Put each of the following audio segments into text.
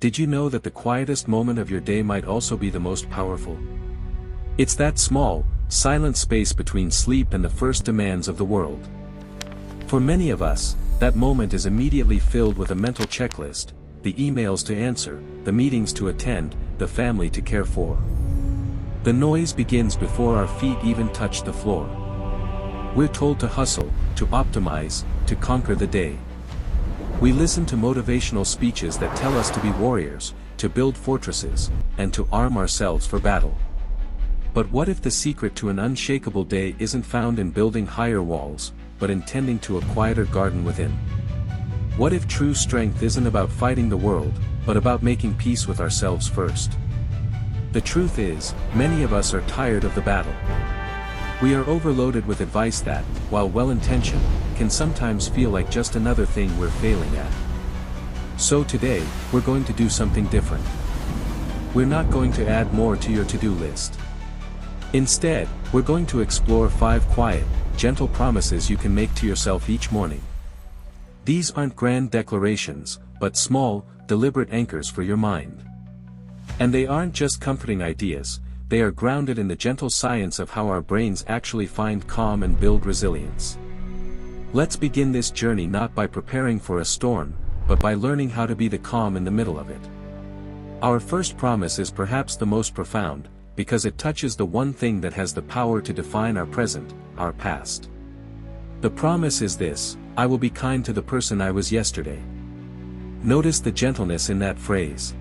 Did you know that the quietest moment of your day might also be the most powerful? It's that small, silent space between sleep and the first demands of the world. For many of us, that moment is immediately filled with a mental checklist, the emails to answer, the meetings to attend, the family to care for. The noise begins before our feet even touch the floor. We're told to hustle, to optimize, to conquer the day. We listen to motivational speeches that tell us to be warriors, to build fortresses, and to arm ourselves for battle. But what if the secret to an unshakable day isn't found in building higher walls, but in tending to a quieter garden within? What if true strength isn't about fighting the world, but about making peace with ourselves first? The truth is, many of us are tired of the battle. We are overloaded with advice that, while well-intentioned, can sometimes feel like just another thing we're failing at. So today, we're going to do something different. We're not going to add more to your to-do list. Instead, we're going to explore 5 quiet, gentle promises you can make to yourself each morning. These aren't grand declarations, but small, deliberate anchors for your mind. And they aren't just comforting ideas, they are grounded in the gentle science of how our brains actually find calm and build resilience. Let's begin this journey not by preparing for a storm, but by learning how to be the calm in the middle of it. Our first promise is perhaps the most profound, because it touches the one thing that has the power to define our present, our past. The promise is this: I will be kind to the person I was yesterday. Notice the gentleness in that phrase.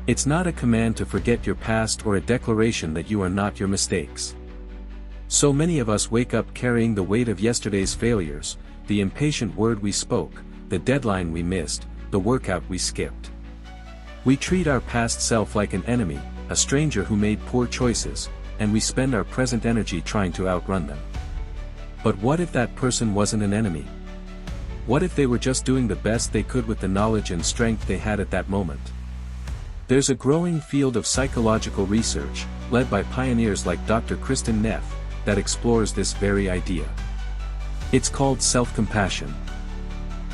It's not a command to forget your past or a declaration that you are not your mistakes. So many of us wake up carrying the weight of yesterday's failures, the impatient word we spoke, the deadline we missed, the workout we skipped. We treat our past self like an enemy, a stranger who made poor choices, and we spend our present energy trying to outrun them. But what if that person wasn't an enemy? What if they were just doing the best they could with the knowledge and strength they had at that moment? There's a growing field of psychological research, led by pioneers like Dr. Kristin Neff, that explores this very idea. It's called self-compassion.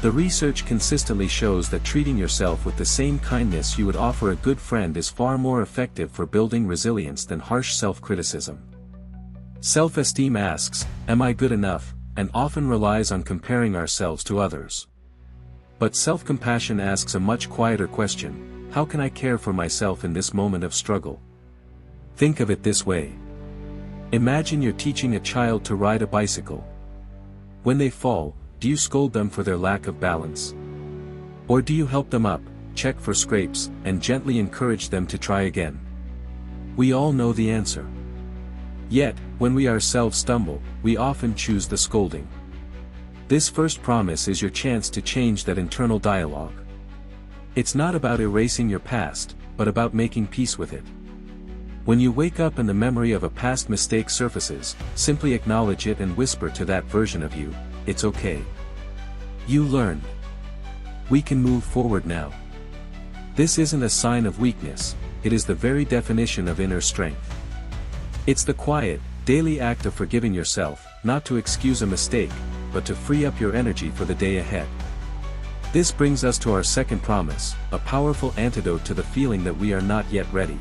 The research consistently shows that treating yourself with the same kindness you would offer a good friend is far more effective for building resilience than harsh self-criticism. Self-esteem asks, "Am I good enough?" and often relies on comparing ourselves to others. But self-compassion asks a much quieter question: how can I care for myself in this moment of struggle? Think of it this way. Imagine you're teaching a child to ride a bicycle. When they fall, do you scold them for their lack of balance? Or do you help them up, check for scrapes, and gently encourage them to try again? We all know the answer. Yet, when we ourselves stumble, we often choose the scolding. This first promise is your chance to change that internal dialogue. It's not about erasing your past, but about making peace with it. When you wake up and the memory of a past mistake surfaces, simply acknowledge it and whisper to that version of you, "It's okay. You learned. We can move forward now." This isn't a sign of weakness, it is the very definition of inner strength. It's the quiet, daily act of forgiving yourself, not to excuse a mistake, but to free up your energy for the day ahead. This brings us to our second promise, a powerful antidote to the feeling that we are not yet ready.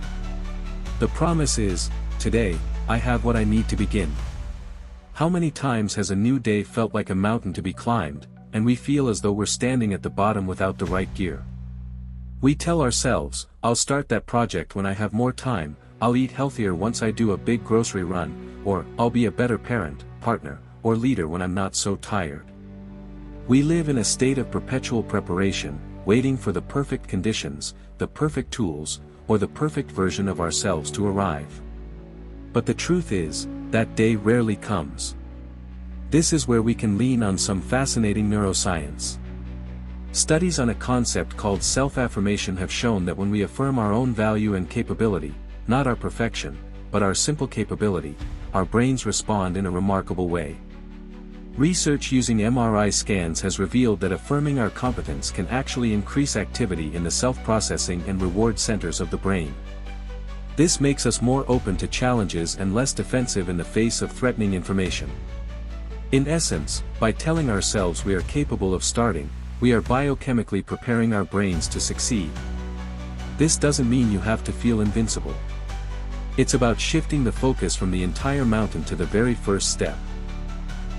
The promise is, today, I have what I need to begin. How many times has a new day felt like a mountain to be climbed, and we feel as though we're standing at the bottom without the right gear? We tell ourselves, "I'll start that project when I have more time, I'll eat healthier once I do a big grocery run," or "I'll be a better parent, partner, or leader when I'm not so tired." We live in a state of perpetual preparation, waiting for the perfect conditions, the perfect tools, or the perfect version of ourselves to arrive. But the truth is, that day rarely comes. This is where we can lean on some fascinating neuroscience. Studies on a concept called self-affirmation have shown that when we affirm our own value and capability, not our perfection, but our simple capability, our brains respond in a remarkable way. Research using MRI scans has revealed that affirming our competence can actually increase activity in the self-processing and reward centers of the brain. This makes us more open to challenges and less defensive in the face of threatening information. In essence, by telling ourselves we are capable of starting, we are biochemically preparing our brains to succeed. This doesn't mean you have to feel invincible. It's about shifting the focus from the entire mountain to the very first step.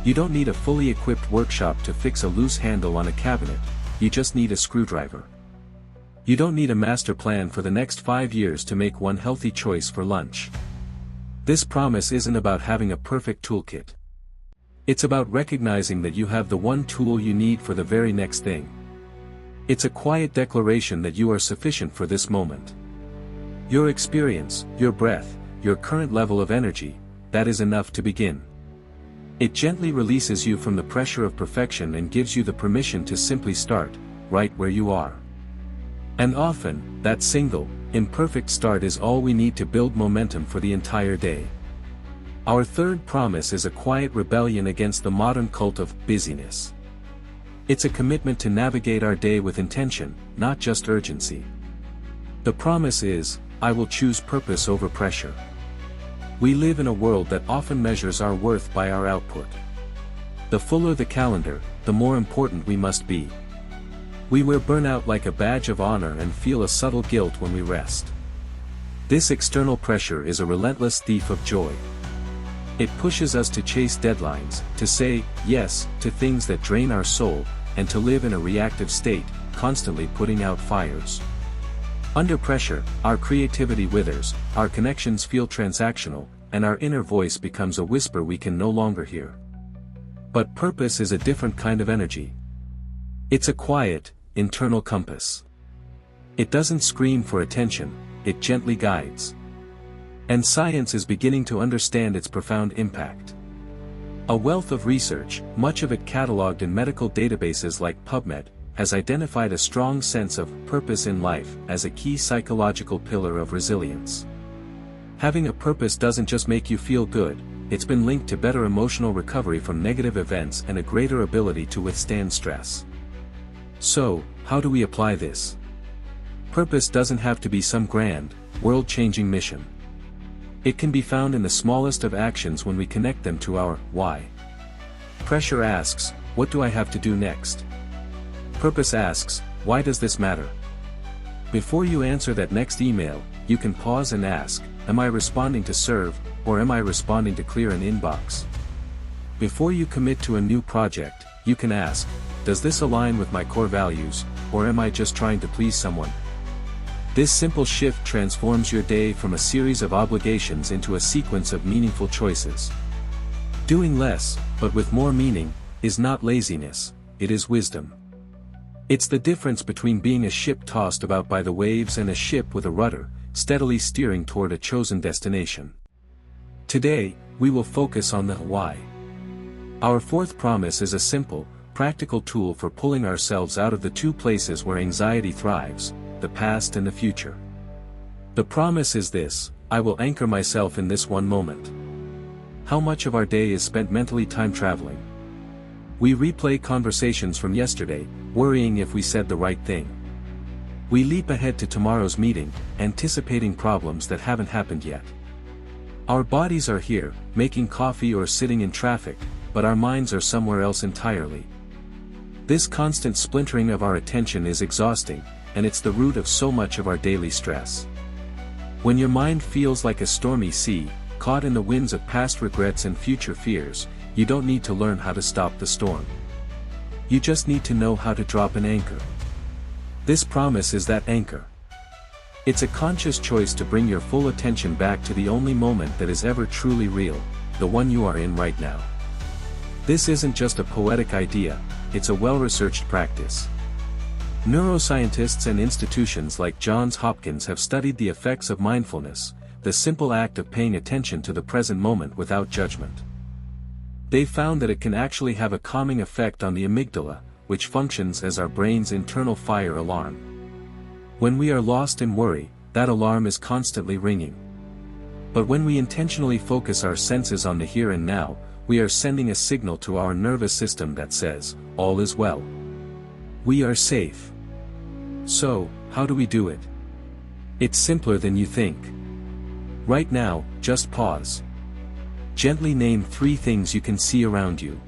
You don't need a fully equipped workshop to fix a loose handle on a cabinet, you just need a screwdriver. You don't need a master plan for the next 5 years to make one healthy choice for lunch. This promise isn't about having a perfect toolkit. It's about recognizing that you have the one tool you need for the very next thing. It's a quiet declaration that you are sufficient for this moment. Your experience, your breath, your current level of energy, that is enough to begin. It gently releases you from the pressure of perfection and gives you the permission to simply start, right where you are. And often, that single, imperfect start is all we need to build momentum for the entire day. Our third promise is a quiet rebellion against the modern cult of busyness. It's a commitment to navigate our day with intention, not just urgency. The promise is, I will choose purpose over pressure. We live in a world that often measures our worth by our output. The fuller the calendar, the more important we must be. We wear burnout like a badge of honor and feel a subtle guilt when we rest. This external pressure is a relentless thief of joy. It pushes us to chase deadlines, to say yes to things that drain our soul, and to live in a reactive state, constantly putting out fires. Under pressure, our creativity withers, our connections feel transactional, and our inner voice becomes a whisper we can no longer hear. But purpose is a different kind of energy. It's a quiet, internal compass. It doesn't scream for attention, it gently guides. And science is beginning to understand its profound impact. A wealth of research, much of it catalogued in medical databases like PubMed, has identified a strong sense of purpose in life as a key psychological pillar of resilience. Having a purpose doesn't just make you feel good, it's been linked to better emotional recovery from negative events and a greater ability to withstand stress. So, how do we apply this? Purpose doesn't have to be some grand, world-changing mission. It can be found in the smallest of actions when we connect them to our why. Pressure asks, what do I have to do next? Purpose asks, why does this matter? Before you answer that next email, you can pause and ask, am I responding to serve, or am I responding to clear an inbox? Before you commit to a new project, you can ask, does this align with my core values, or am I just trying to please someone? This simple shift transforms your day from a series of obligations into a sequence of meaningful choices. Doing less, but with more meaning, is not laziness, it is wisdom. It's the difference between being a ship tossed about by the waves and a ship with a rudder, steadily steering toward a chosen destination. Today, we will focus on the why. Our fourth promise is a simple, practical tool for pulling ourselves out of the two places where anxiety thrives, the past and the future. The promise is this: I will anchor myself in this one moment. How much of our day is spent mentally time traveling? We replay conversations from yesterday, worrying if we said the right thing. We leap ahead to tomorrow's meeting, anticipating problems that haven't happened yet. Our bodies are here, making coffee or sitting in traffic, but our minds are somewhere else entirely. This constant splintering of our attention is exhausting, and it's the root of so much of our daily stress. When your mind feels like a stormy sea, caught in the winds of past regrets and future fears, you don't need to learn how to stop the storm. You just need to know how to drop an anchor. This promise is that anchor. It's a conscious choice to bring your full attention back to the only moment that is ever truly real, the one you are in right now. This isn't just a poetic idea, it's a well-researched practice. Neuroscientists and institutions like Johns Hopkins have studied the effects of mindfulness, the simple act of paying attention to the present moment without judgment. They've found that it can actually have a calming effect on the amygdala, which functions as our brain's internal fire alarm. When we are lost in worry, that alarm is constantly ringing. But when we intentionally focus our senses on the here and now, we are sending a signal to our nervous system that says, all is well. We are safe. So, how do we do it? It's simpler than you think. Right now, just pause. Gently name 3 things you can see around you.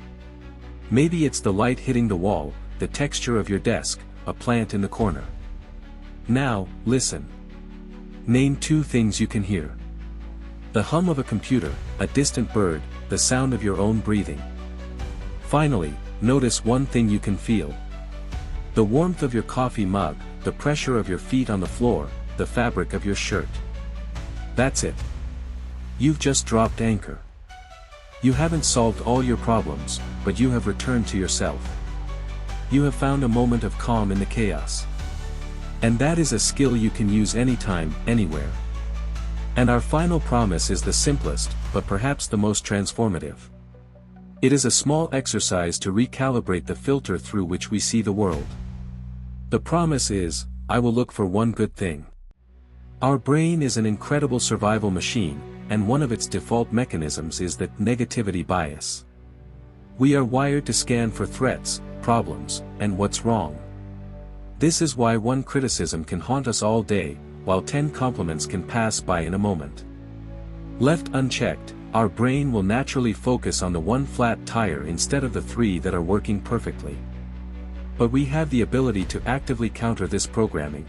Maybe it's the light hitting the wall, the texture of your desk, a plant in the corner. Now, listen. Name 2 things you can hear. The hum of a computer, a distant bird, the sound of your own breathing. Finally, notice 1 thing you can feel. The warmth of your coffee mug, the pressure of your feet on the floor, the fabric of your shirt. That's it. You've just dropped anchor. You haven't solved all your problems, but you have returned to yourself. You have found a moment of calm in the chaos. And that is a skill you can use anytime, anywhere. And our final promise is the simplest, but perhaps the most transformative. It is a small exercise to recalibrate the filter through which we see the world. The promise is, I will look for 1 good thing. Our brain is an incredible survival machine, and one of its default mechanisms is the negativity bias. We are wired to scan for threats, problems, and what's wrong. This is why 1 criticism can haunt us all day, while 10 compliments can pass by in a moment. Left unchecked, our brain will naturally focus on the 1 flat tire instead of the 3 that are working perfectly. But we have the ability to actively counter this programming.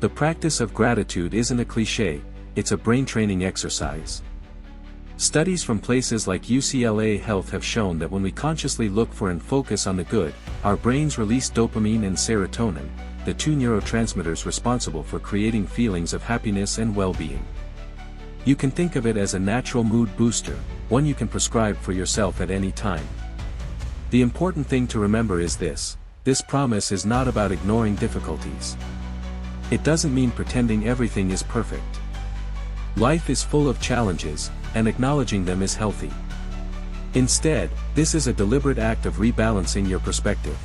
The practice of gratitude isn't a cliché, it's a brain training exercise. Studies from places like UCLA Health have shown that when we consciously look for and focus on the good, our brains release dopamine and serotonin, the 2 neurotransmitters responsible for creating feelings of happiness and well-being. You can think of it as a natural mood booster, one you can prescribe for yourself at any time. The important thing to remember is this promise is not about ignoring difficulties. It doesn't mean pretending everything is perfect. Life is full of challenges, and acknowledging them is healthy. Instead, this is a deliberate act of rebalancing your perspective.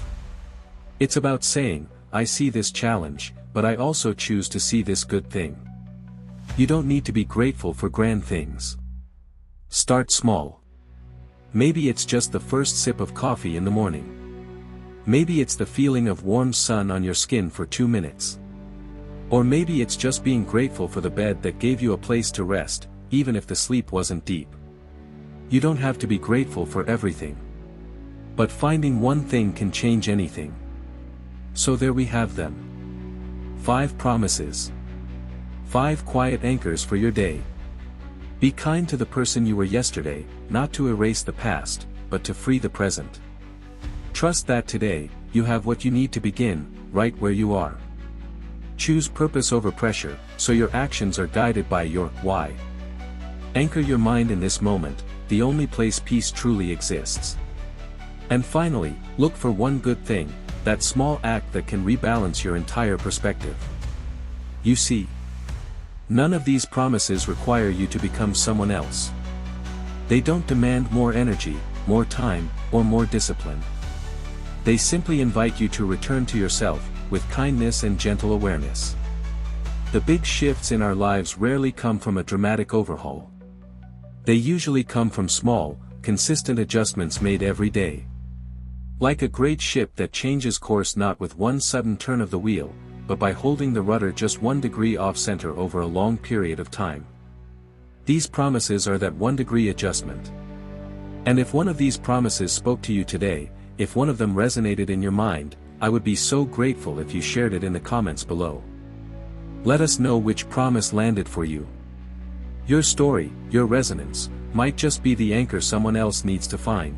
It's about saying, I see this challenge, but I also choose to see this good thing. You don't need to be grateful for grand things. Start small. Maybe it's just the first sip of coffee in the morning. Maybe it's the feeling of warm sun on your skin for 2 minutes. Or maybe it's just being grateful for the bed that gave you a place to rest, even if the sleep wasn't deep. You don't have to be grateful for everything. But finding 1 thing can change anything. So there we have them. 5 promises. 5 quiet anchors for your day. Be kind to the person you were yesterday, not to erase the past, but to free the present. Trust that today, you have what you need to begin, right where you are. Choose purpose over pressure, so your actions are guided by your why. Anchor your mind in this moment, the only place peace truly exists. And finally, look for 1 good thing, that small act that can rebalance your entire perspective. You see, none of these promises require you to become someone else. They don't demand more energy, more time, or more discipline. They simply invite you to return to yourself, with kindness and gentle awareness. The big shifts in our lives rarely come from a dramatic overhaul. They usually come from small, consistent adjustments made every day. Like a great ship that changes course not with 1 sudden turn of the wheel, but by holding the rudder just 1 degree off-center over a long period of time. These promises are that 1 degree adjustment. And if one of these promises spoke to you today, if one of them resonated in your mind, I would be so grateful if you shared it in the comments below. Let us know which promise landed for you. Your story, your resonance, might just be the anchor someone else needs to find.